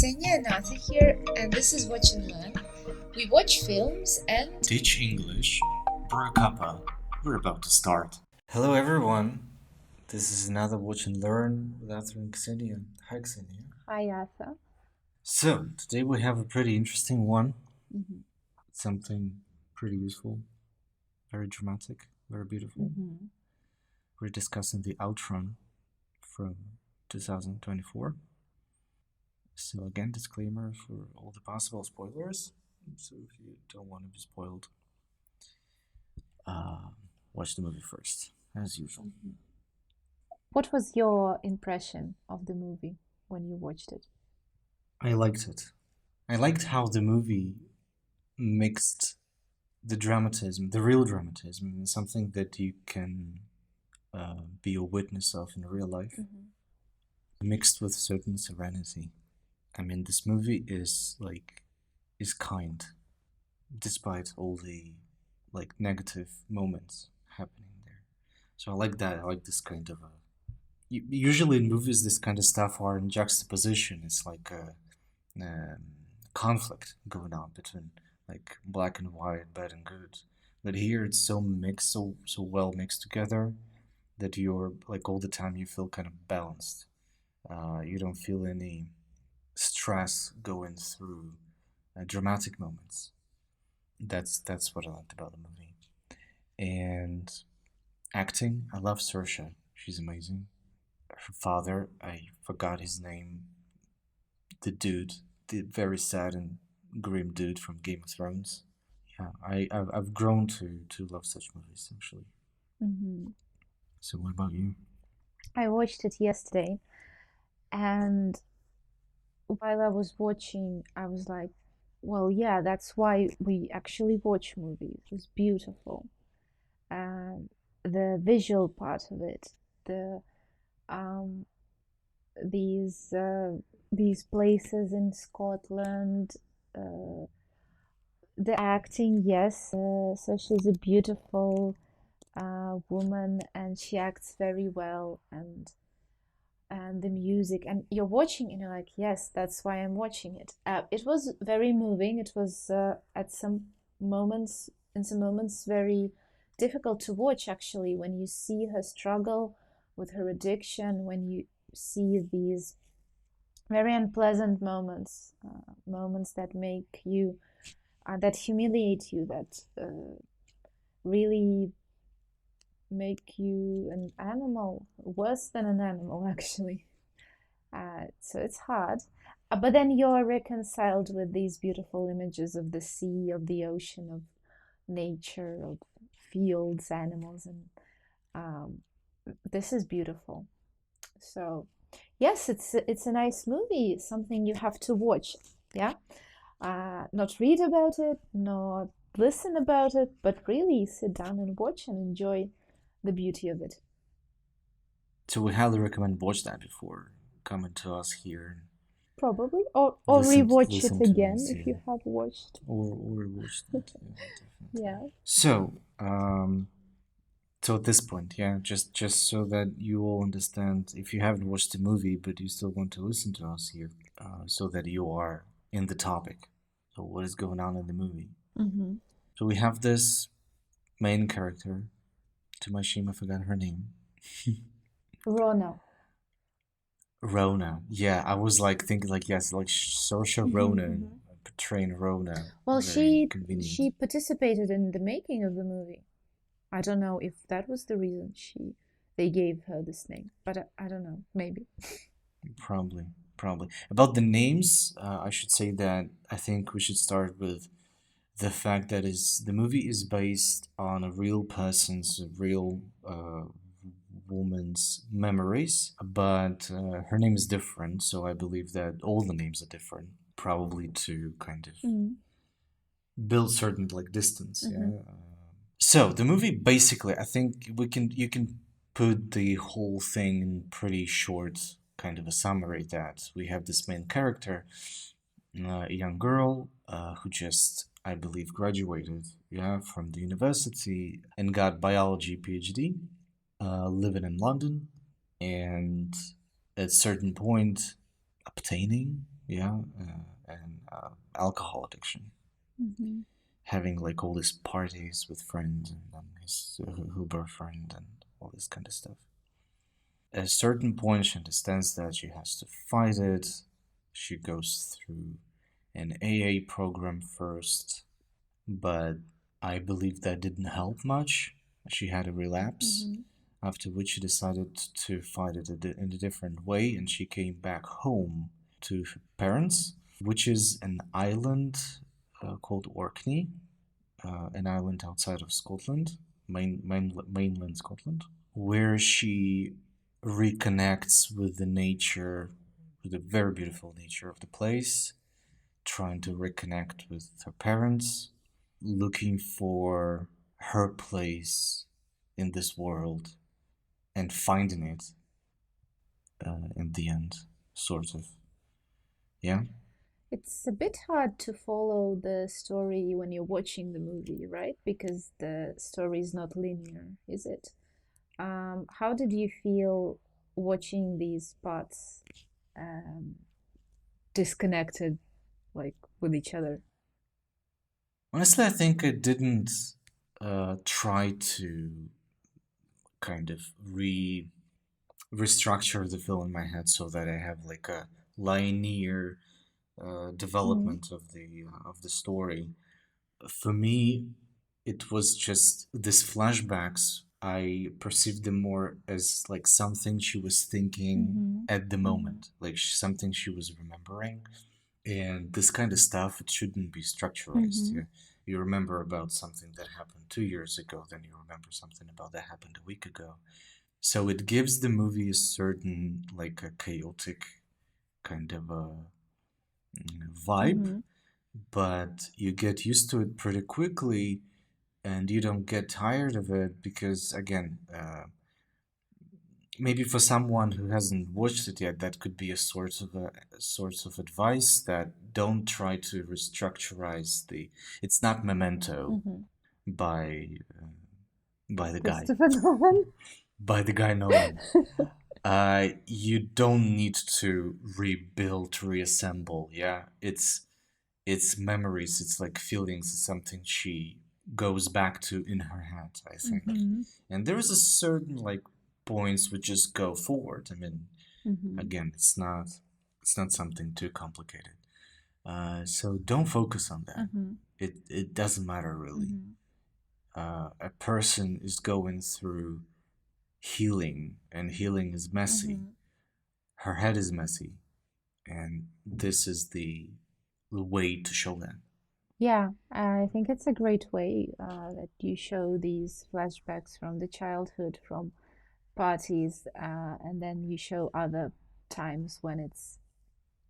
Xenia and Arthur here, and this is Watch&Learn. We watch films and Teach English. Brew a cuppa. We're about to start. Hello everyone, this is another Watch and Learn with Arthur and Xenia. Hi Xenia. Hi, Arthur. So, today we have a pretty interesting one. Mm-hmm. Something pretty useful, very dramatic, very beautiful. Mm-hmm. We're discussing the Outrun from 2024. So again, disclaimer for all the possible spoilers. So if you don't want to be spoiled, watch the movie first, as usual. Mm-hmm. What was your impression of the movie when you watched it? I liked it. I liked how the movie mixed the dramatism, the real dramatism, something that you can be a witness of in real life, mixed with certain serenity. I mean, this movie is kind, despite all the negative moments happening there. So I like that. I like this kind of usually in movies, this kind of stuff are in juxtaposition. It's like a conflict going on between like black and white, bad and good. But here it's so mixed, so well mixed together that you're like all the time you feel kind of balanced. You don't feel any stress going through dramatic moments. That's what I liked about the movie. And acting, I love Saoirse. She's amazing. Her father, I forgot his name. The dude, the very sad and grim dude from Game of Thrones. Yeah, I've grown to love such movies actually. Mm-hmm. So what about you? I watched it yesterday, and while I was watching, I was like, well, yeah, that's why we actually watch movies. It was beautiful. And the visual part of it, the um, these places in Scotland, the acting, yes. So she's a beautiful woman, and she acts very well, and the music, and you're watching, and you're like, yes, that's why I'm watching it. It was very moving. It was at some moments, very difficult to watch actually, when you see her struggle with her addiction, when you see these very unpleasant moments, moments that make you, that humiliate you, that really make you an animal, worse than an animal actually. So it's hard. But then you're reconciled with these beautiful images of the sea, of the ocean, of nature, of fields, animals, and um, this is beautiful. So yes, it's a nice movie, something you have to watch. Yeah, not read about it, not listen about it, but really sit down and watch and enjoy the beauty of it. So we highly recommend watch that before coming to us here. Probably, or Listen rewatch it to again us, if yeah. you have watched. Or watch that. Yeah. So so at this point, yeah, just so that you all understand, if you haven't watched the movie but you still want to listen to us here, so that you are in the topic. So what is going on in the movie? Mm-hmm. So we have this main character. To my shame, I forgot her name. Rona. Rona. Yeah, I was like thinking like yes, like Saoirse Ronan portraying Rona. Well, Very convenient. she participated in the making of the movie. I don't know if that was the reason they gave her this name, but I don't know. Maybe. Probably. About the names, I should say that I think we should start with the fact that the movie is based on a real person's, a real woman's memories, but her name is different, so I believe that all the names are different, probably to kind of build certain like distance. Yeah. So the movie basically, I think you can put the whole thing in pretty short kind of a summary that we have this main character, a young girl who just, I believe, graduated, yeah, from the university and got biology PhD, living in London, and at certain point obtaining yeah, and alcohol addiction, Mm-hmm. having like all these parties with friends and then his Uber friend and all this kind of stuff. At a certain point, she understands that she has to fight it. She goes through an AA program first, but I believe that didn't help much. She had a relapse, Mm-hmm. after which she decided to fight it in a different way, and she came back home to her parents, which is an island called Orkney, an island outside of Scotland, mainland Scotland, where she reconnects with the nature, with the very beautiful nature of the place, trying to reconnect with her parents, looking for her place in this world and finding it in the end, sort of. Yeah? It's a bit hard to follow the story when you're watching the movie, right? Because the story is not linear, is it? How did you feel watching these parts um, disconnected, like with each other? Honestly, I think I didn't try to kind of restructure the film in my head so that I have like a linear Mm-hmm. development of the story. For me, it was just these flashbacks. I perceived them more as like something she was thinking Mm-hmm. at the Mm-hmm. moment, like something she was remembering. And this kind of stuff, it shouldn't be structurized. Mm-hmm. Yeah, you remember about something that happened 2 years ago, then you remember something about that happened a week ago. So it gives the movie a certain, like a chaotic kind of a vibe, Mm-hmm. but you get used to it pretty quickly and you don't get tired of it because, again, maybe for someone who hasn't watched it yet, that could be a source of advice that don't try to restructurize the. It's not Memento Mm-hmm. by uh, by the guy Christopher Nolan. by the guy Nolan. You don't need to rebuild, reassemble. Yeah, it's memories. It's like feelings. It's something she goes back to in her head, I think. Mm-hmm. And there is a certain like points which just go forward. I mean, Mm-hmm. again, it's not something too complicated. So don't focus on that. Mm-hmm. It doesn't matter really. Mm-hmm. A person is going through healing, and healing is messy. Mm-hmm. Her head is messy, and this is the way to show that. Yeah, I think it's a great way that you show these flashbacks from the childhood, from parties, and then you show other times when it's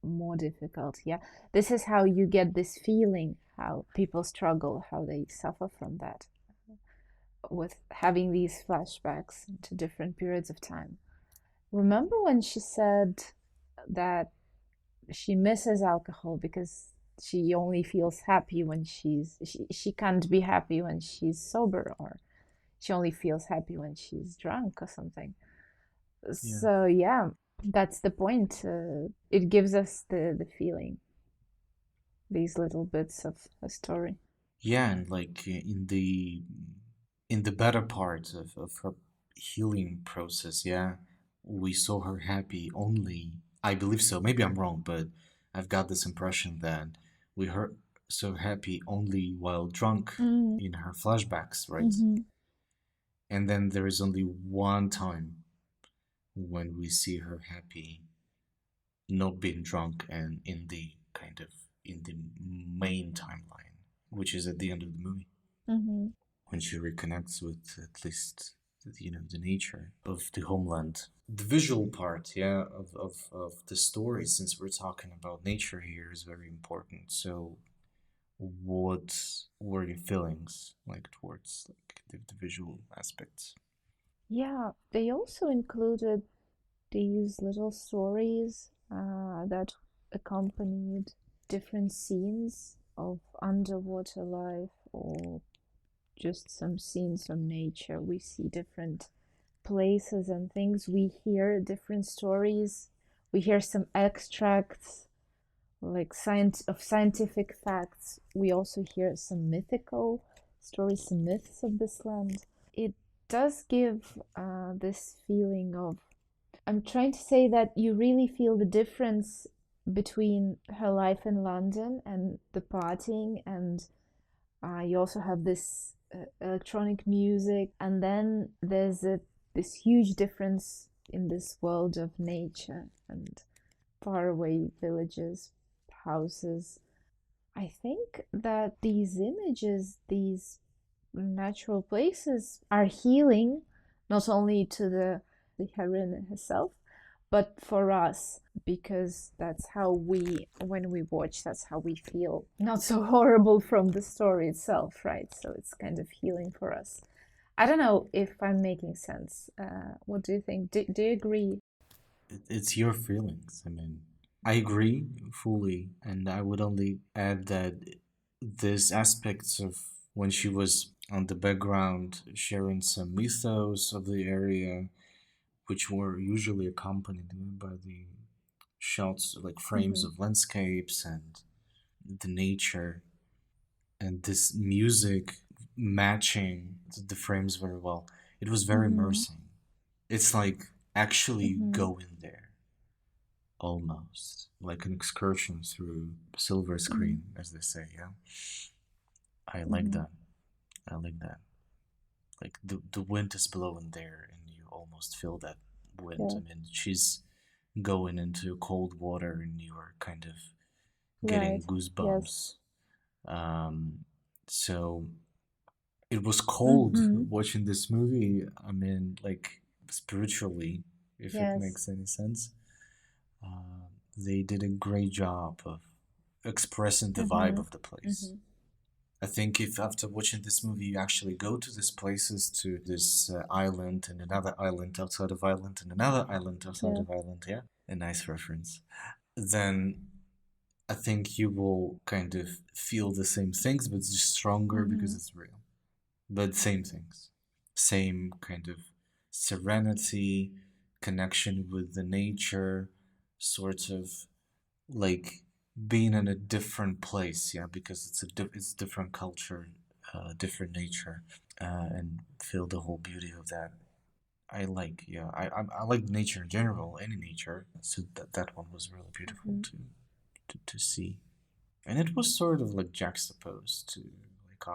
more difficult. Yeah, this is how you get this feeling how people struggle, how they suffer from that, with having these flashbacks to different periods of time. Remember when she said that she misses alcohol because she only feels happy when she can't be happy when she's sober, or she only feels happy when she's drunk or something. Yeah. So yeah, that's the point. It gives us the feeling, these little bits of a story. Yeah, and like in the better part of her healing process, yeah, we saw her happy only. I believe so. Maybe I'm wrong, but I've got this impression that we heard so happy only while drunk Mm. in her flashbacks, right? Mm-hmm. And then there is only one time when we see her happy, not being drunk, and in the kind of in the main timeline, which is at the end of the movie, Mm-hmm. when she reconnects with at least the nature of the homeland, the visual part, yeah, of the story. Since we're talking about nature here, is very important. So what were your feelings like towards like the visual aspects? Yeah, they also included these little stories that accompanied different scenes of underwater life, or just some scenes from nature. We see different places and things. We hear different stories. We hear some extracts like scientific facts. We also hear some mythical stories, some myths of this land. It does give this feeling of, I'm trying to say that you really feel the difference between her life in London and the partying, and you also have this electronic music, and then there's this huge difference in this world of nature and faraway villages, houses. I think that these images, these natural places, are healing not only to the heroine herself, but for us, because that's how we, when we watch, that's how we feel. Not so horrible from the story itself, right? So it's kind of healing for us. I don't know if I'm making sense. What do you think? Do you agree? It's your feelings. I mean, I agree fully, and I would only add that these aspects of when she was on the background sharing some mythos of the area, which were usually accompanied by the shots, like frames Mm-hmm. of landscapes and the nature, and this music matching the frames very well. It was very Mm-hmm. immersing. It's like actually Mm-hmm. going there, almost like an excursion through silver Mm-hmm. screen, as they say. Yeah, I like Mm-hmm. that. I like that. Like the wind is blowing there, and you almost feel that wind. Yeah. I mean, she's going into cold water, and you are kind of getting Right. Yes. goosebumps. Um, so it was cold Mm-hmm. watching this movie. I mean, like spiritually, if it Yes. makes any sense. They did a great job of expressing the vibe Mm-hmm. of the place. Mm-hmm. I think if after watching this movie you actually go to these places, to this island and another island outside of island and another island outside Yeah. of island, yeah, a nice reference, then I think you will kind of feel the same things, but just stronger because Mm-hmm. it's real. But same things, same kind of serenity, connection with the nature, sort of like being in a different place, yeah, because it's different culture, different nature, and feel the whole beauty of that. I like, yeah, I like nature in general, any nature. So that one was really beautiful Mm-hmm. to see, and it was sort of like juxtaposed to like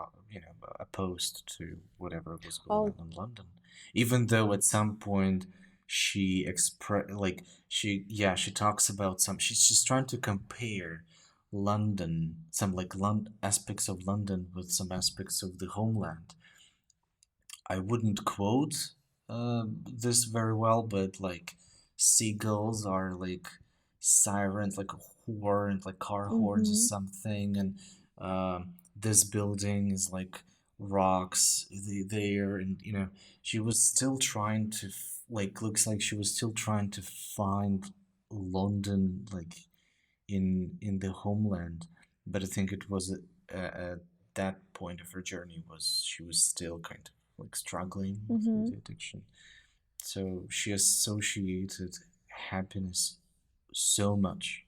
opposed to whatever was going Oh. on in London, even though at some point she express like she talks about some, she's just trying to compare London, some like London aspects of London with some aspects of the homeland. I wouldn't quote this very well, but like seagulls are like sirens, like horns, like car horns or Mm-hmm. something, and this building is like rocks there, and she was still trying to like looks like she was still trying to find London like in the homeland, but I think it was at that point of her journey was she was still kind of like struggling through Mm-hmm. the addiction. So she associated happiness so much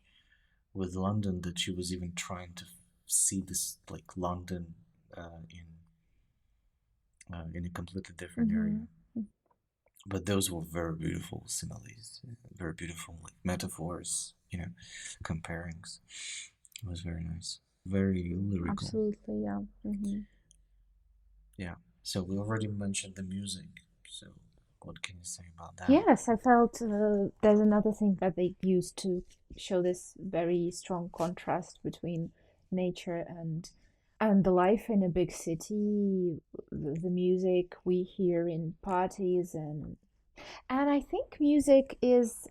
with London that she was even trying to see this like London in a completely different area. Mm-hmm. But those were very beautiful similes, very beautiful like metaphors, comparings. It was very nice, very lyrical. Absolutely. Yeah. Mm-hmm. Yeah. So we already mentioned the music. So what can you say about that? Yes, I felt there's another thing that they used to show this very strong contrast between nature and the life in a big city, the music we hear in parties, and I think music is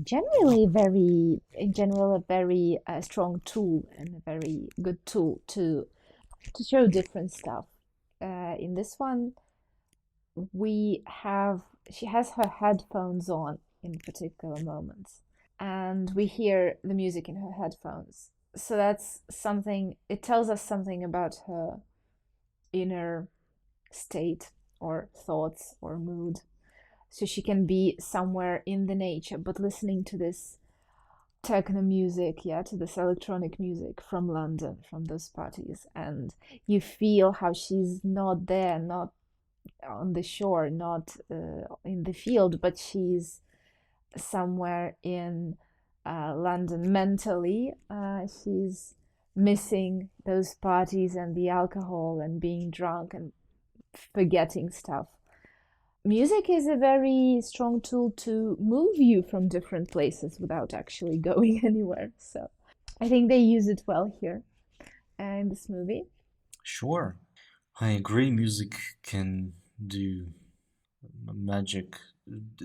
generally very, in general, a very strong tool and a very good tool to show different stuff. In this one, we have she has her headphones on in particular moments, and we hear the music in her headphones. So that's something, it tells us something about her inner state or thoughts or mood. So she can be somewhere in the nature but listening to this techno music, yeah, to this electronic music from London, from those parties. And you feel how she's not there, not on the shore, not in the field, but she's somewhere in London mentally. She's missing those parties and the alcohol and being drunk and forgetting stuff. Music is a very strong tool to move you from different places without actually going anywhere. So I think they use it well here in this movie. Sure. I agree, music can do magic.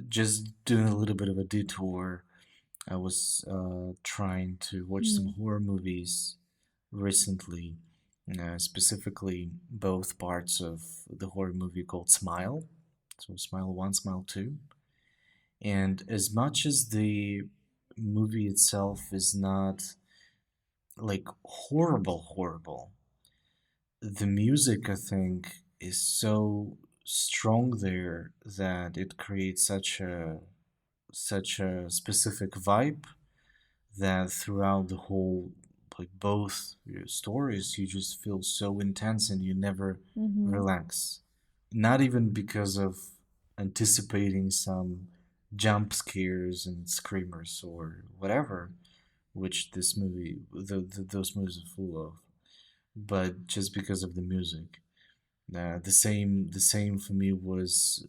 Just doing a little bit of a detour, I was trying to watch some Mm. horror movies recently, specifically both parts of the horror movie called Smile. So, Smile 1, Smile 2. And as much as the movie itself is not like horrible, the music, I think, is so strong there that it creates such a specific vibe that throughout the whole, like both stories, you just feel so intense and you never Mm-hmm. relax. Not even because of anticipating some jump scares and screamers or whatever, which those movies are full of, but just because of the music. The same for me was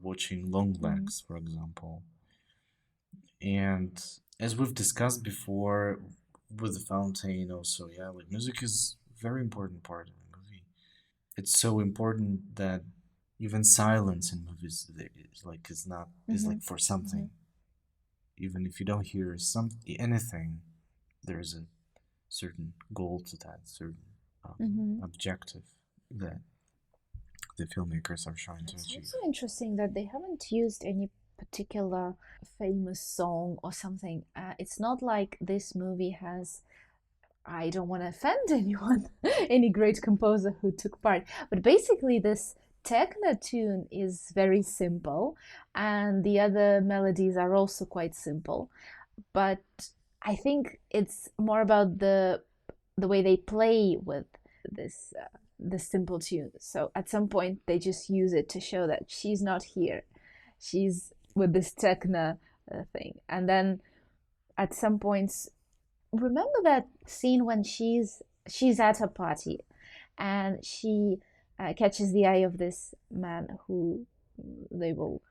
watching Long Mm-hmm. Legs, for example. And as we've discussed before with the fountain, also, yeah, like music is a very important part of the movie. It's so important that even silence in movies is like is Mm-hmm. like for Mm-hmm. something. Even if you don't hear anything, there's a certain goal to that, certain Mm-hmm. objective that the filmmakers are trying to It's achieve. also interesting that they haven't used any particular famous song or something. It's not like this movie has, I don't want to offend anyone, any great composer who took part, but basically, this techno tune is very simple, and the other melodies are also quite simple. But I think it's more about the way they play with this this simple tune. So at some point they just use it to show that she's not here. She's with this techno thing. And then at some points, remember that scene when she's at a party and she catches the eye of this man who they will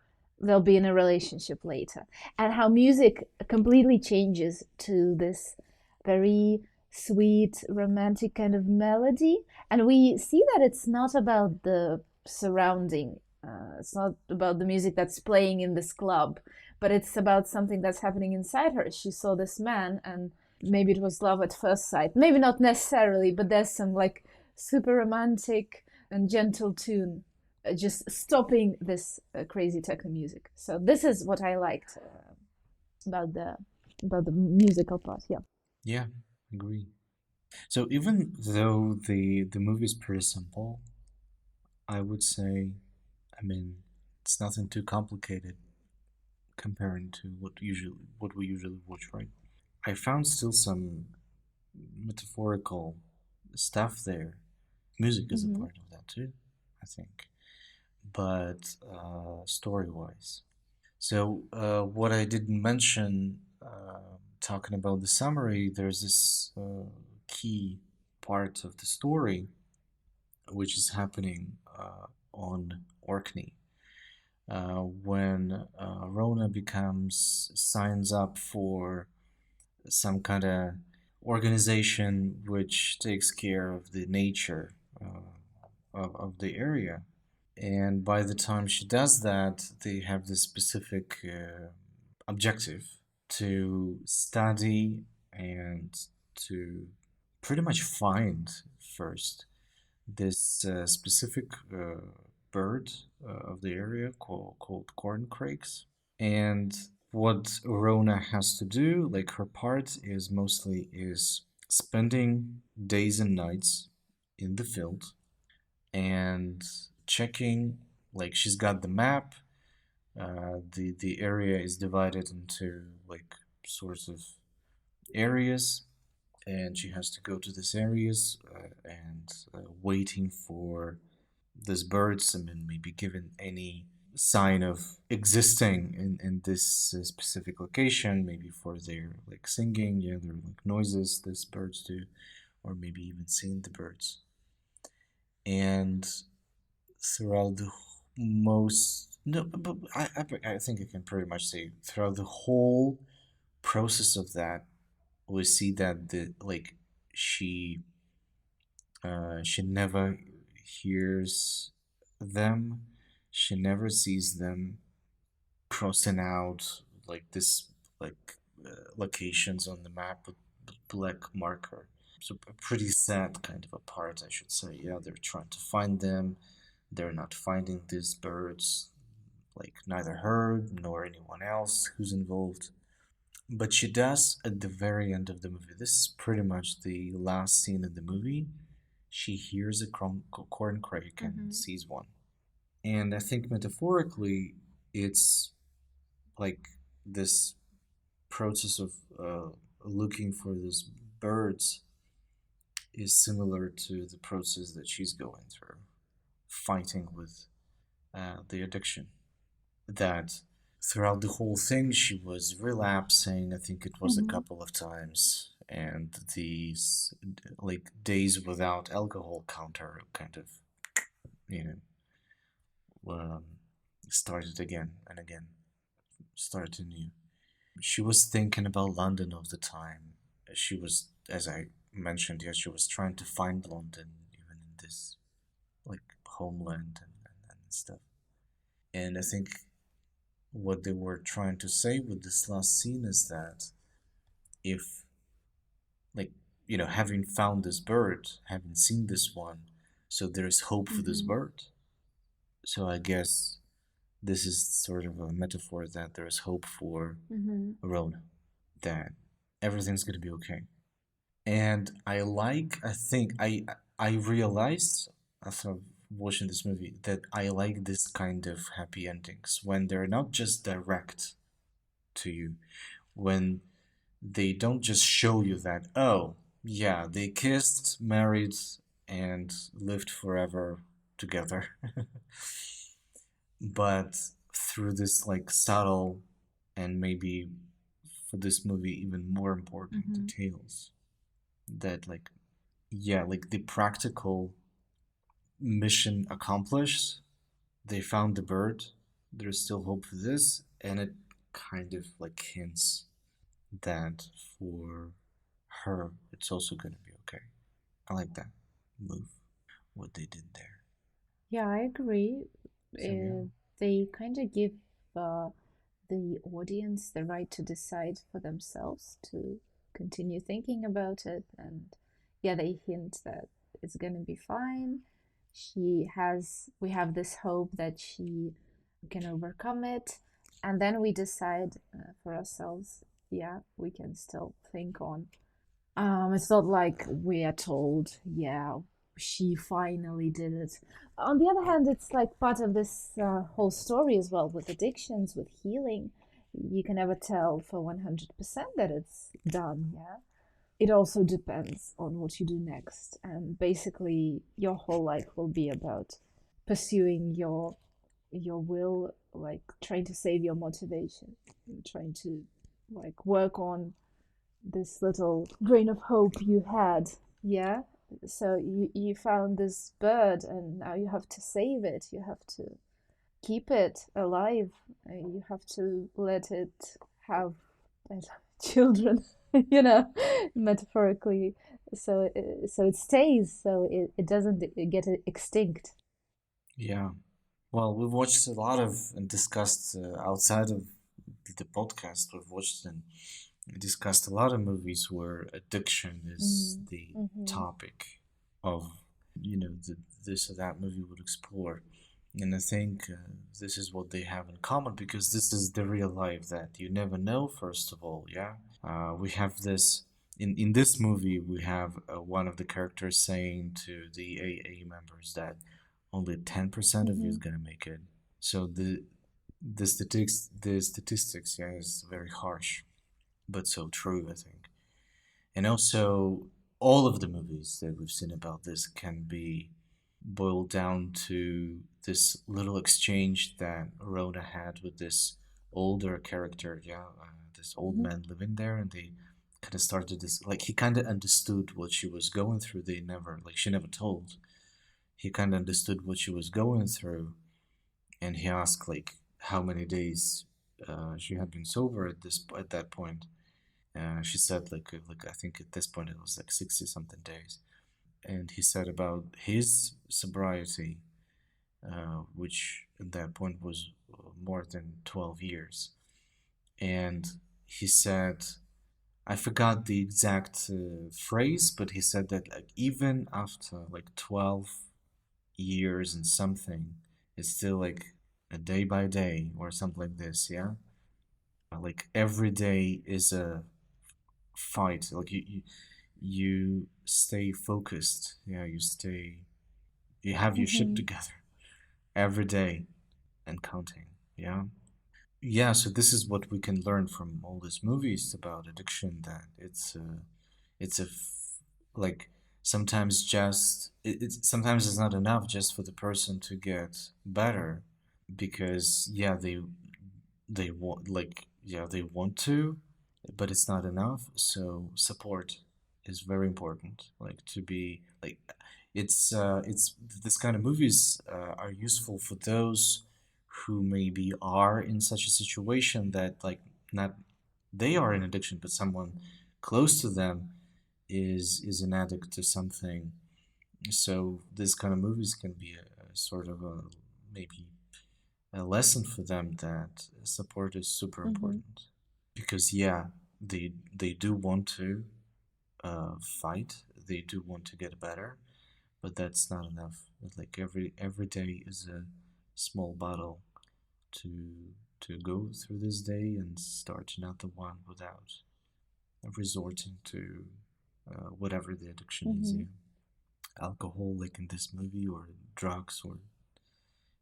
they'll be in a relationship later, and how music completely changes to this very sweet romantic kind of melody, and we see that it's not about the surrounding, it's not about the music that's playing in this club, but it's about something that's happening inside her. She saw this man, and maybe it was love at first sight, maybe not necessarily, but there's some like super romantic and gentle tune just stopping this crazy techno music. So this is what I liked about the musical part. Yeah. Yeah, agree. So even though the movie is pretty simple, I would say, I mean, it's nothing too complicated comparing to what we usually watch, right? I found still some metaphorical stuff there. Music is a Mm-hmm. part of that too, I think, but story-wise. So what I didn't mention, talking about the summary, there's this key part of the story which is happening on Orkney when Rona signs up for some kind of organization which takes care of the nature of the area. And by the time she does that, they have this specific objective to study and to pretty much find first this specific bird of the area called corncrakes. And what Rona has to do, like her part, is mostly is spending days and nights in the field and checking. Like she's got the map. The area is divided into like sorts of areas, and she has to go to these areas and waiting for these birds and then maybe given any sign of existing in this specific location, maybe for their like singing, yeah, their like noises these birds do, or maybe even seeing the birds. And throughout the most no, but I think I can pretty much say throughout the whole process of that, we see that the like she she never hears them, she never sees them crossing out like this like locations on the map with black marker. So a pretty sad kind of a part, I should say. Yeah, they're trying to find them. They're not finding these birds, like neither her nor anyone else who's involved. But she does at the very end of the movie. This is pretty much the last scene in the movie. She hears a corn crake and Mm-hmm. sees one. And I think metaphorically, it's like this process of looking for these birds is similar to the process that she's going through, fighting with the addiction. That throughout the whole thing, she was relapsing. I think it was a Mm-hmm. couple of times, and these like days without alcohol counter kind of, you know, started again and again, started anew. She was thinking about London all the time. She was, as I mentioned, yes, she was trying to find London even in this like homeland and stuff. And I think what they were trying to say with this last scene is that if, like, you know, having found this bird, having seen this one, so there is hope for this Mm-hmm. bird. So I guess this is sort of a metaphor that there is hope for Mm-hmm. Rona, that everything's gonna be okay. And I think I realized after watching this movie that I like this kind of happy endings when they're not just direct to you, when they don't just show you that, oh, yeah, they kissed, married, and lived forever together. But through this like subtle and maybe for this movie even more important Mm-hmm. details that like yeah, like the practical mission accomplished. They found the bird. There's still hope for this, and it kind of like hints that for her, it's also gonna be okay. I like that move, what they did there. Yeah, I agree. So yeah, Uh, they kind of give uh, the audience the right to decide for themselves to continue thinking about it. And yeah, they hint that it's going to be fine. We have this hope that she can overcome it. And then we decide for ourselves, yeah, we can still think on. It's not like we are told, yeah, she finally did it. On the other hand, it's like part of this whole story as well with addictions, with healing. You can never tell for 100% that it's done, yeah? It also depends on what you do next. And basically, your whole life will be about pursuing your will, like trying to save your motivation, trying to like work on this little grain of hope you had. Yeah. So you found this bird and now you have to save it. You have to keep it alive. You have to let it have children, you know, metaphorically. So it stays, so it doesn't get extinct. yeah. Well, we've watched a lot of and discussed outside of the podcast. We've watched and discussed a lot of movies where addiction is Mm-hmm. the Mm-hmm. topic of, you know, this or that movie would explore. And I think this is what they have in common because this is the real life that you never know, first of all, yeah? We have this, in this movie, we have one of the characters saying to the AA members that only 10% of you Mm-hmm. is gonna make it. So the statistics, yeah, is very harsh, but so true, I think. And also, all of the movies that we've seen about this can be boiled down to this little exchange that Rhoda had with this older character, this old Mm-hmm. man living there, and they kind of started this, like, he kind of understood what she was going through. They never, like, she never told. He kind of understood what she was going through, and he asked, like, how many days she had been sober at that point. She said, like I think at this point it was like 60 something days, and he said about his sobriety, which at that point was more than 12 years. And he said, I forgot the exact phrase, but he said that like even after like 12 years and something, it's still like a day by day or something like this, yeah? Like every day is a fight. Like you stay focused, yeah, you have your shit Mm-hmm. together every day and counting, yeah? Yeah, so this is what we can learn from all these movies about addiction, that it's like sometimes sometimes it's not enough just for the person to get better, because yeah, they want, like, yeah, they want to, but it's not enough. So support is very important, like to be like, it's this kind of movies are useful for those who maybe are in such a situation that, like, not they are in addiction, but someone close to them is an addict to something. So this kind of movies can be a sort of a, maybe a lesson for them that support is super Mm-hmm. important, because yeah, they do want to fight, they do want to get better, but that's not enough. It's like every day is a small battle to go through this day and start another one without resorting to whatever the addiction is, Mm-hmm. yeah, alcohol like in this movie, or drugs, or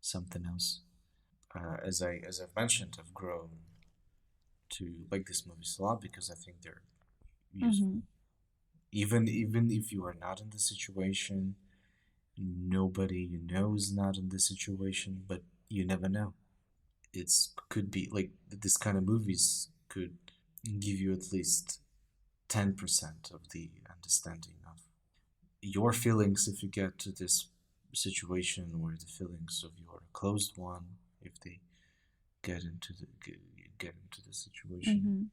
something else. As I've mentioned, I've grown to like these movies a lot because I think they're Mm-hmm. useful. Even if you are not in the situation, nobody you know is not in this situation, but you never know. It's could be like this kind of movies could give you at least 10% of the understanding of your feelings if you get to this situation, or the feelings of your closed one if they get into the situation.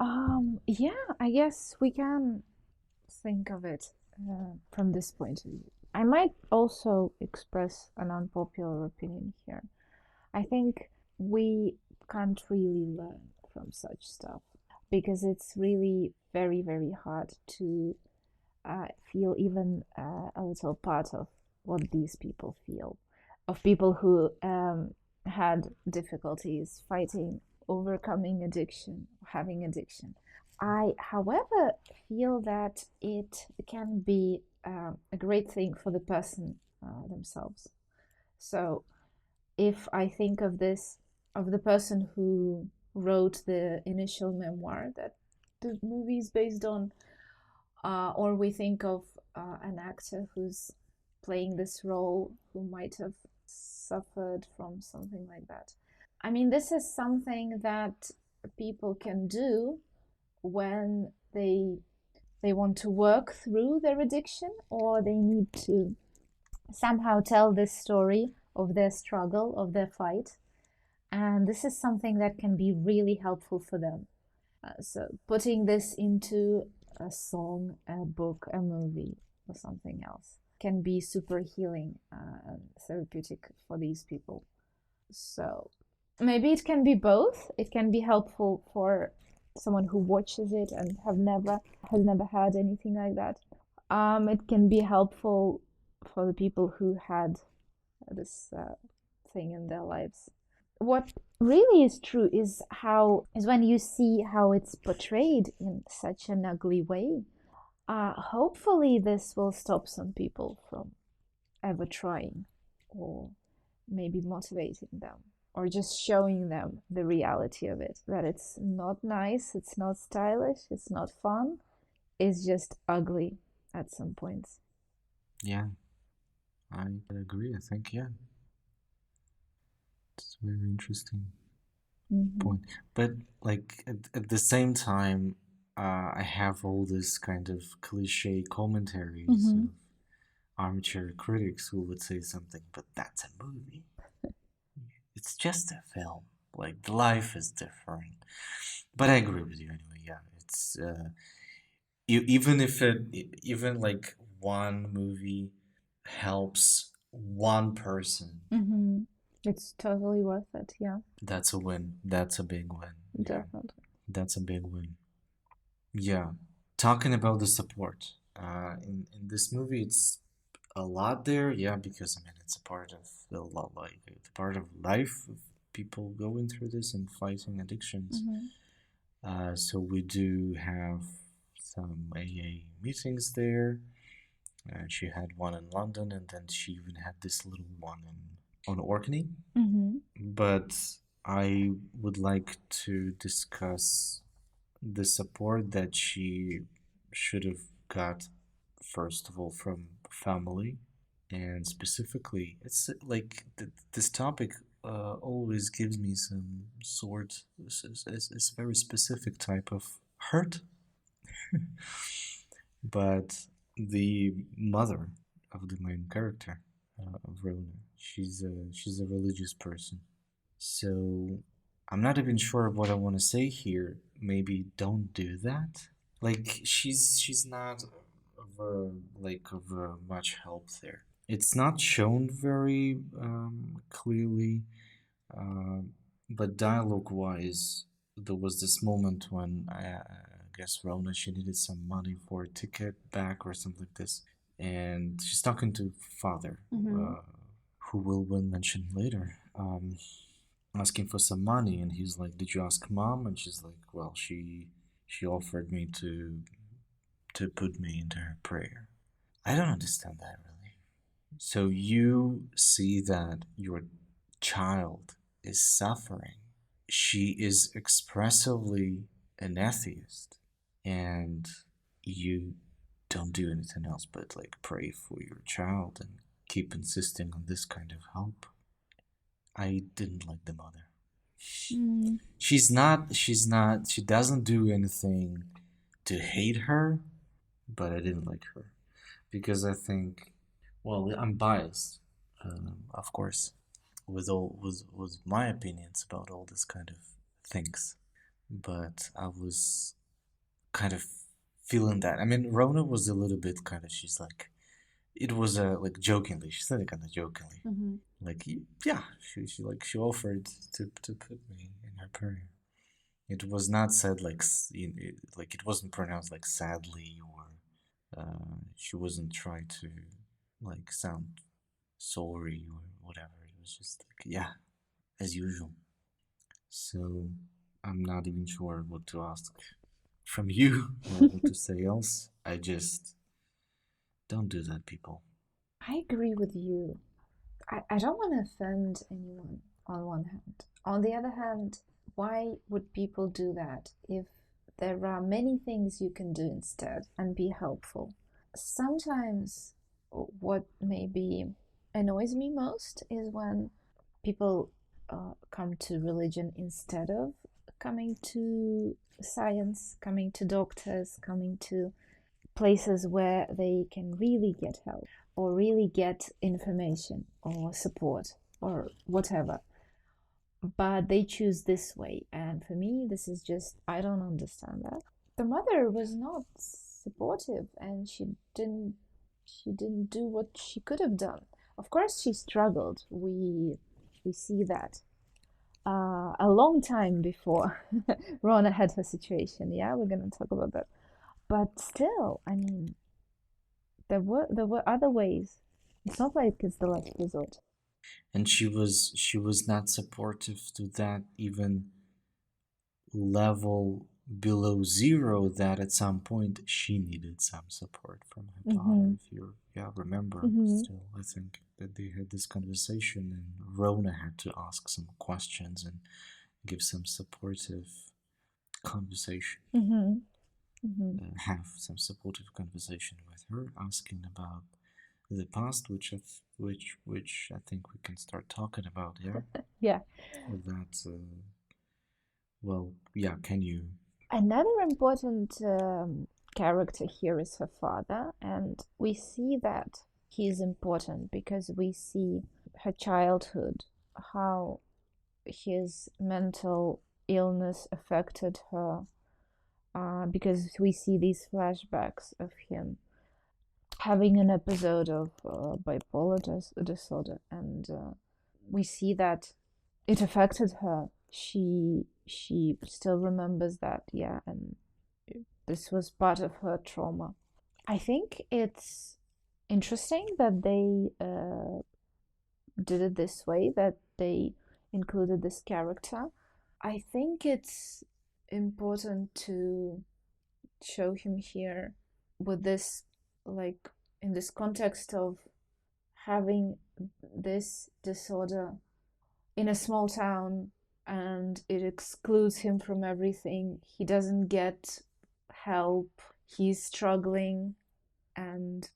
Mm-hmm. Yeah, I guess we can think of it from this point of view. I might also express an unpopular opinion here. I think we can't really learn from such stuff because it's really very, very hard to feel even a little part of what these people feel, of people who had difficulties fighting, overcoming addiction, having addiction. I, however, feel that it can be a great thing for the person themselves. So if I think of this, of the person who wrote the initial memoir that the movie is based on, or we think of an actor who's playing this role who might have suffered from something like that. I mean, this is something that people can do when they want to work through their addiction, or they need to somehow tell this story of their struggle, of their fight. And this is something that can be really helpful for them. So putting this into a song, a book, a movie, or something else can be super healing and therapeutic for these people. So maybe it can be both. It can be helpful for someone who watches it and has never had anything like that. It can be helpful for the people who had this thing in their lives. What really is true is when you see how it's portrayed in such an ugly way. Hopefully, this will stop some people from ever trying, or maybe motivating them, or just showing them the reality of it. That it's not nice, it's not stylish, it's not fun, is just ugly at some points. Yeah, I agree. I think, yeah, it's a very interesting point. But like at the same time, I have all this kind of cliche commentaries of armchair critics who would say something, but that's a movie. It's just a film. Like the life is different. But I agree with you anyway. Yeah, it's even if even like one movie helps one person, It's totally worth it. Yeah, that's a win. That's a big win. Yeah, definitely. that's a big win. Yeah, talking about the support. In this movie, it's a lot there. Yeah, because I mean, it's a part of the lot, like it's a part of life of people going through this and fighting addictions. So we do have some AA meetings there. She had one in London, and then she even had this little one on Orkney. But I would like to discuss the support that she should have got, first of all, from family, and specifically, it's like this topic always gives me some sort, it's a very specific type of hurt. But the mother of the main character, of Rona, she's a religious person. So I'm not even sure what I want to say here. Maybe don't do that. Like she's not of much help there. It's not shown very clearly, uh, but dialogue-wise, there was this moment when I guess Rona, she needed some money for a ticket back or something like this, and she's talking to father, who will mention later, asking for some money, and he's like, "Did you ask mom?" And she's like, "Well, she offered me to put me into her prayer." I don't understand that really. So you see that your child is suffering. She is expressively an atheist, and you don't do anything else but like pray for your child and keep insisting on this kind of help. I didn't like the mother. She doesn't do anything to hate her, but I didn't like her because I think, well, I'm biased, of course, with my opinions about all this kind of things, but I was kind of feeling that. I mean, Rona was a little bit kind of. She's like, it was like jokingly. She said it kind of jokingly, like yeah. She offered to put me in her prayer. It was not said like like it wasn't pronounced like sadly, or she wasn't trying to like sound sorry or whatever. It was just like yeah, as usual. So I'm not even sure what to ask from you or what to say else. I just don't do that, people. I agree with you. I don't want to offend anyone on one hand. On the other hand, why would people do that if there are many things you can do instead and be helpful? Sometimes, what maybe annoys me most is when people come to religion instead of coming to science, coming to doctors, coming to places where they can really get help or really get information or support or whatever. But they choose this way, and for me, this is just, I don't understand that. The mother was not supportive, and she didn't do what she could have done. Of course, she struggled. We see that a long time before Rona had her situation. Yeah, we're gonna talk about that. But still, I mean, there were other ways. It's not like it's the last resort. And she was not supportive to that even level below zero, that at some point she needed some support from her daughter. If you remember, still, I think that they had this conversation and Rona had to ask some questions and give some supportive conversation. have some supportive conversation with her, asking about the past, which I think we can start talking about. Yeah, Yeah. that. Well, yeah. Can you? Another important character here is her father, and we see that he is important because we see her childhood, how his mental illness affected her, because we see these flashbacks of him having an episode of bipolar disorder, and we see that it affected her. She still remembers that, yeah, and this was part of her trauma. I think it's interesting that they did it this way, that they included this character. I think it's important to show him here with this, like, in this context of having this disorder in a small town, and it excludes him from everything. He doesn't get help, he's struggling, and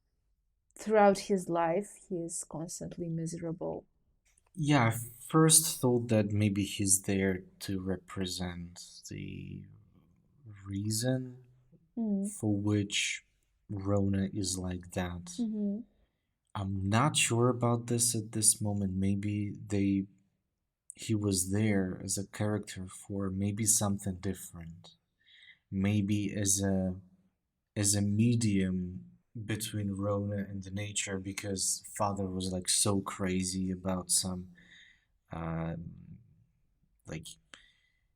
throughout his life, he is constantly miserable. Yeah, I first thought that maybe he's there to represent the reason Mm. for which Rona is like that. Mm-hmm. I'm not sure about this at this moment. Maybe he was there as a character for maybe something different. Maybe as a medium between Rona and the nature, because father was like so crazy about some um like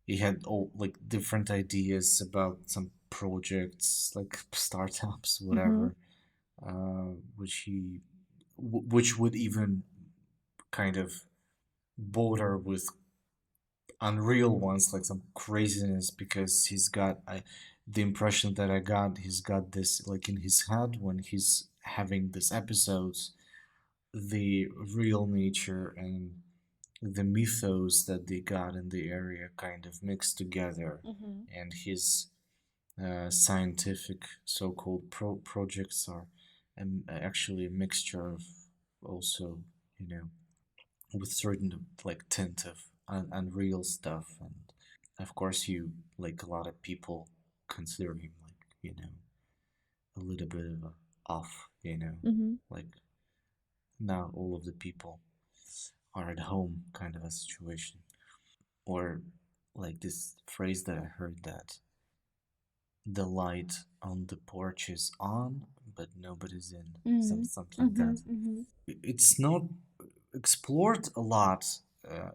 he had all like different ideas about some projects like startups, Mm-hmm. whatever, which which would even kind of border with unreal ones, like some craziness, because the impression that I got, he's got this like in his head when he's having these episodes, the real nature and the mythos that they got in the area kind of mixed together, Mm-hmm. and his scientific so-called projects are actually a mixture of also, you know, with certain like tint of unreal stuff. And of course you, like a lot of people, consider him like, you know, a little bit of a off, you know, Mm-hmm. like not all of the people are at home kind of a situation. Or like this phrase that I heard, that the light on the porch is on but nobody's in, Mm-hmm. something like Mm-hmm. that. Mm-hmm. It's not explored a lot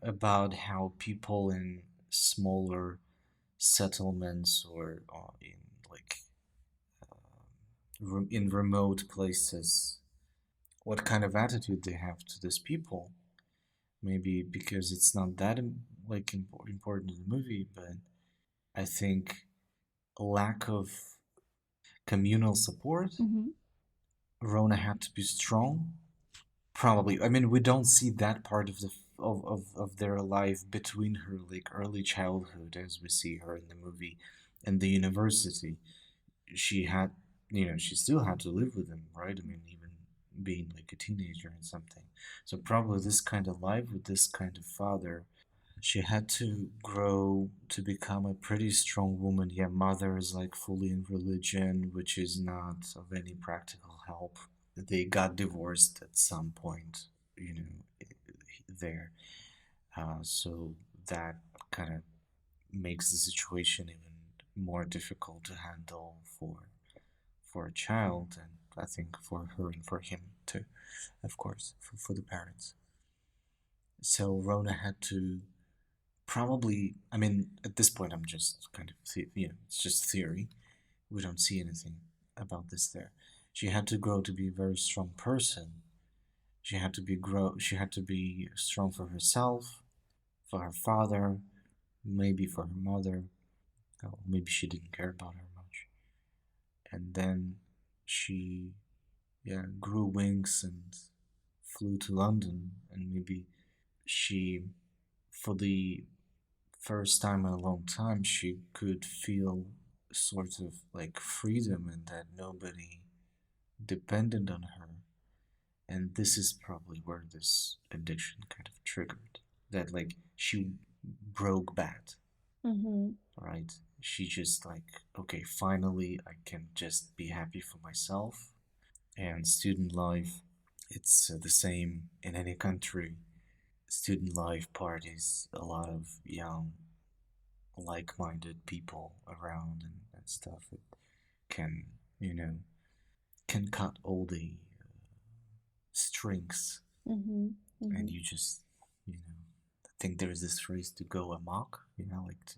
about how people in smaller settlements or in like in remote places, what kind of attitude they have to these people. Maybe because it's not that like important in the movie, but I think a lack of communal support. Mm-hmm. Rona had to be strong. Probably. I mean, we don't see that part of of their life between her like early childhood as we see her in the movie and the university. She had, you know, she still had to live with him, right? I mean, even being like a teenager and something. So probably this kind of life with this kind of father, she had to grow to become a pretty strong woman. Yeah, mother is like fully in religion, which is not of any practical help. They got divorced at some point, you know, there. So that kind of makes the situation even more difficult to handle for a child, and I think for her and for him too, of course, for the parents. So Rona had to probably, I mean, at this point, I'm just kind of, you know, it's just theory. We don't see anything about this there. She had to grow to be a very strong person. She had to be strong for herself, for her father, maybe for her mother. Or maybe she didn't care about her much. And then she, yeah, grew wings and flew to London. And maybe she, for the first time in a long time, she could feel sort of like freedom and that nobody depended on her. And this is probably where this addiction kind of triggered. That like she broke bad, Mm-hmm. right? She just like, okay, finally I can just be happy for myself. And student life, it's the same in any country. Student life parties, a lot of young, like minded people around and stuff. It can, you know, can cut all the strings, Mm-hmm. Mm-hmm. and you just, I think there's this phrase to go amok, like to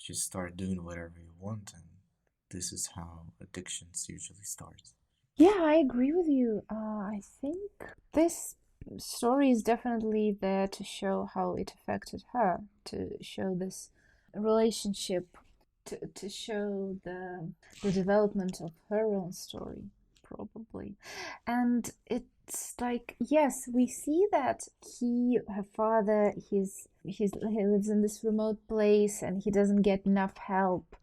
just start doing whatever you want, and this is how addictions usually start. Yeah, I agree with you. I think this story is definitely there to show how it affected her, to show this relationship, to show the development of her own story, probably. And it's like, yes, we see that her father, he lives in this remote place and he doesn't get enough help.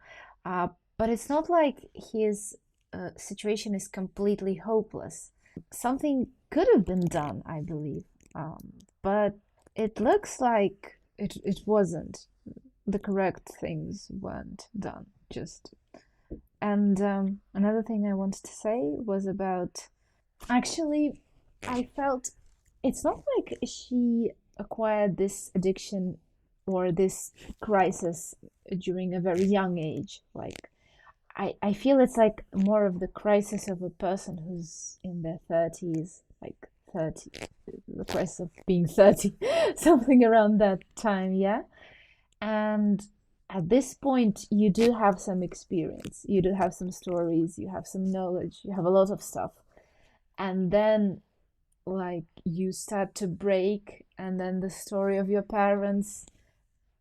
But it's not like his situation is completely hopeless. Something could have been done, I believe, but it looks like it wasn't. The correct things weren't done. Just and another thing I wanted to say was about actually, I felt it's not like she acquired this addiction or this crisis during a very young age. Like I feel it's like more of the crisis of a person who's in their 30s, like 30, the crisis of being 30, something around that time, yeah? And at this point, you do have some experience, you do have some stories, you have some knowledge, you have a lot of stuff. And then, like, you start to break, and then the story of your parents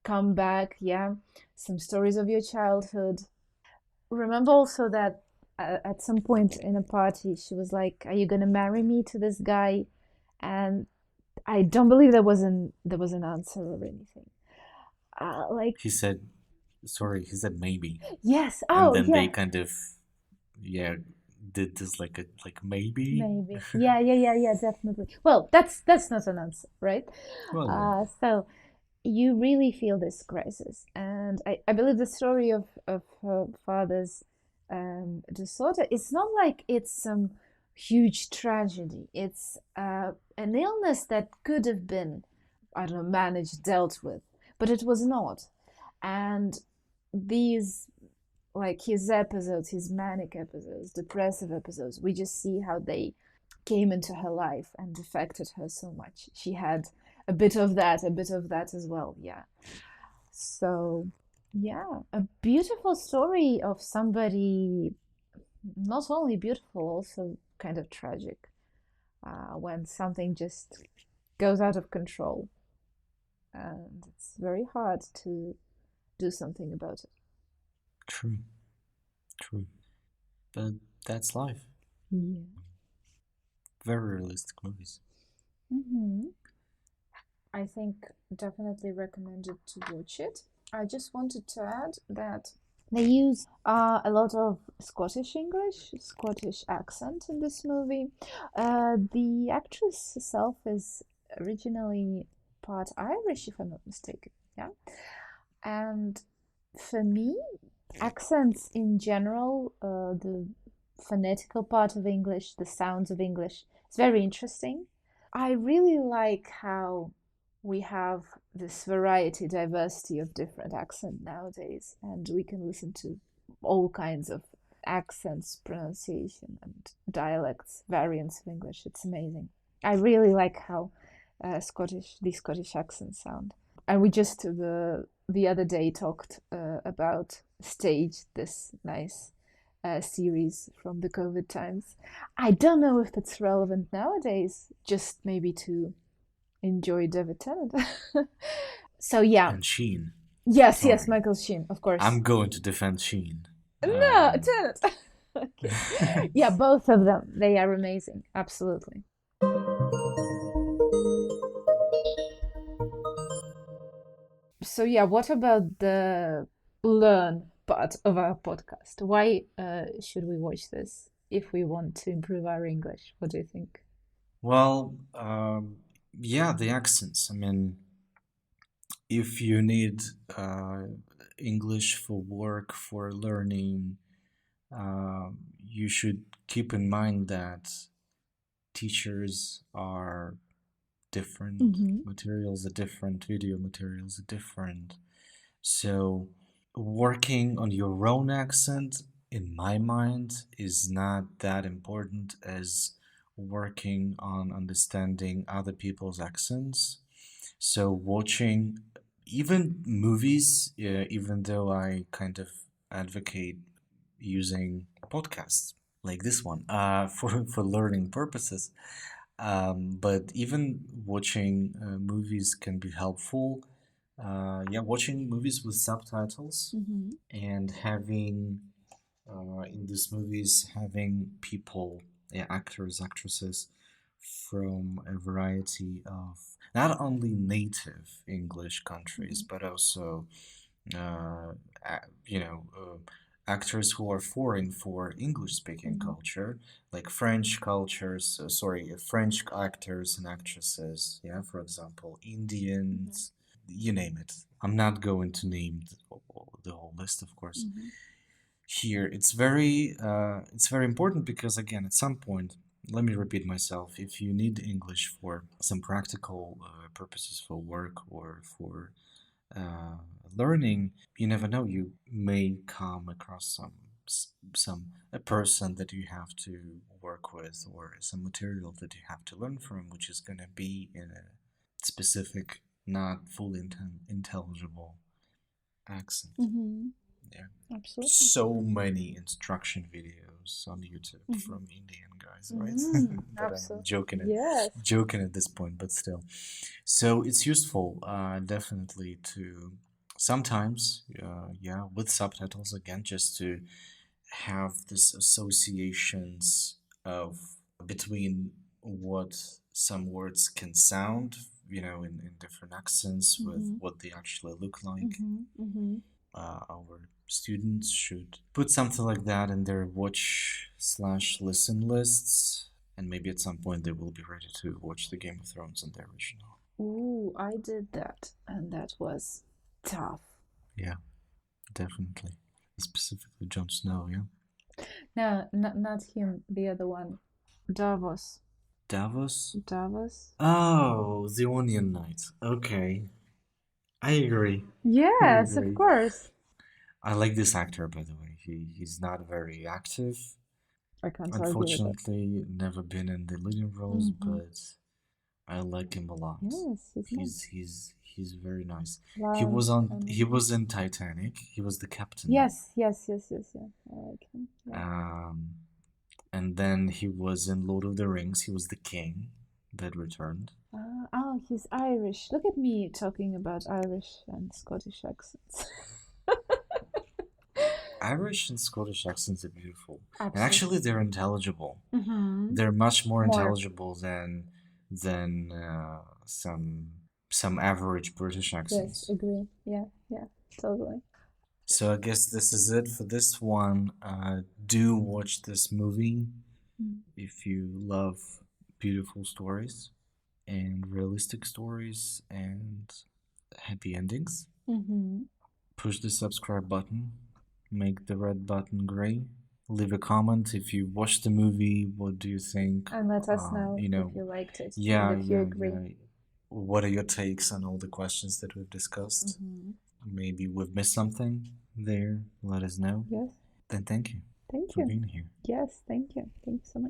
come back, yeah? Some stories of your childhood. Remember also that at some point in a party, she was like, "Are you gonna marry me to this guy?" And I don't believe there was an answer or anything. Like, He said, sorry, he said maybe, yes, and oh then they yeah, kind of, yeah, did this like a maybe. maybe, yeah, yeah, yeah, yeah, definitely. Well, that's not an answer, right? Well, yeah, So you really feel this crisis, and I believe the story of her father's disorder, it's not like it's some huge tragedy. It's an illness that could have been, I don't know, managed, dealt with, but it was not. And these, like his episodes, his manic episodes, depressive episodes, we just see how they came into her life and affected her so much. She had a bit of that as well. Yeah. So, yeah, a beautiful story of somebody not only beautiful, also kind of tragic, when something just goes out of control. And it's very hard to do something about it. true, true. But that's life. Yeah. Very realistic movies. Mm-hmm. I think definitely recommended to watch it. I just wanted to add that they use a lot of Scottish English, Scottish accent in this movie. The actress herself is originally part Irish, if I'm not mistaken. Yeah. And for me, accents in general, the phonetical part of English, the sounds of English, it's very interesting. I really like how we have this variety, diversity of different accent nowadays, and we can listen to all kinds of accents, pronunciation, and dialects, variants of English. It's amazing. I really like how these Scottish accents sound. And we just the other day talked about Stage, this nice series from the COVID times. I don't know if it's relevant nowadays, just maybe to enjoy David Tennant. So yeah, And Sheen. yes, yes, Sorry. Michael Sheen, of course. I'm going to defend Sheen. No, Tennant. Okay. Yeah, both of them. They are amazing. Absolutely. So yeah, what about the Learn? part of our podcast. Why should we watch this if we want to improve our English? What do you think? Well, yeah, the accents. I mean, if you need uh, English for work, for learning, you should keep in mind that teachers are different, Mm-hmm. materials are different, video materials are different. So, working on your own accent, in my mind, is not that important as working on understanding other people's accents. So, watching even movies, even though I kind of advocate using podcasts like this one for learning purposes, but even watching movies can be helpful. Yeah, watching movies with subtitles Mm-hmm. and having in these movies having people, yeah, actors, actresses from a variety of not only native English countries, Mm-hmm. but also uh, actors who are foreign for English-speaking Mm-hmm. culture, like French cultures, French actors and actresses, yeah, for example, Indians, you name it. I'm not going to name the whole list, of course. Mm-hmm. Here, it's very important because again, at some point, let me repeat myself. If you need English for some practical purposes for work or for uh, learning, you never know. You may come across some a person that you have to work with, or some material that you have to learn from, which is going to be in a specific, not fully intelligible accent. Mm-hmm. Yeah, Absolutely. so many instruction videos on YouTube Mm-hmm. from Indian guys, right? Mm-hmm. But I'm Absolutely. joking Yes. joking at this point, but still. So it's useful, definitely to sometimes, yeah, with subtitles again, just to have this associations of between what some words can sound, in different accents with Mm-hmm. what they actually look like. Mm-hmm. Mm-hmm. Our students should put something like that in their watch slash listen lists, and maybe at some point they will be ready to watch the Game of Thrones in the original. Ooh, I did that, and that was tough. Yeah, definitely. Specifically Jon Snow, yeah. No, not him, the other one. Davos. Davos? Davos? Oh, the Onion Knight. Okay. I agree. I Yes, of agree. course. I like this actor, by the way. He's not very active. I can't argue with it. Unfortunately, never been in the leading roles, Mm-hmm. but I like him a lot. Yes, he's He's nice. he's he's very nice. Loud He and was in Titanic. He was the captain. yes, yes, yes, yes, yes. I like him. Yeah. Um, and then he was in Lord of the Rings. He was the king that returned. Oh, he's Irish. Look at me talking about Irish and Scottish accents. Irish and Scottish accents are beautiful, and actually Absolutely. they're intelligible. Mm-hmm. They're much more More. intelligible than some average British Yes, accents. agree. Yeah, yeah, totally. So I guess this is it for this one. Do watch this movie if you love beautiful stories and realistic stories and happy endings. Mm-hmm. Push the subscribe button, make the red button gray. Leave a comment if you watched the movie. What do you think? And let us know if you liked it and Yeah, if you yeah, agree. yeah. What are your takes on all the questions that we've discussed? Mm-hmm. Maybe we've missed something there. Let us know. Yes, Then thank you thank for you. being here. Yes, thank you. Thank you so much.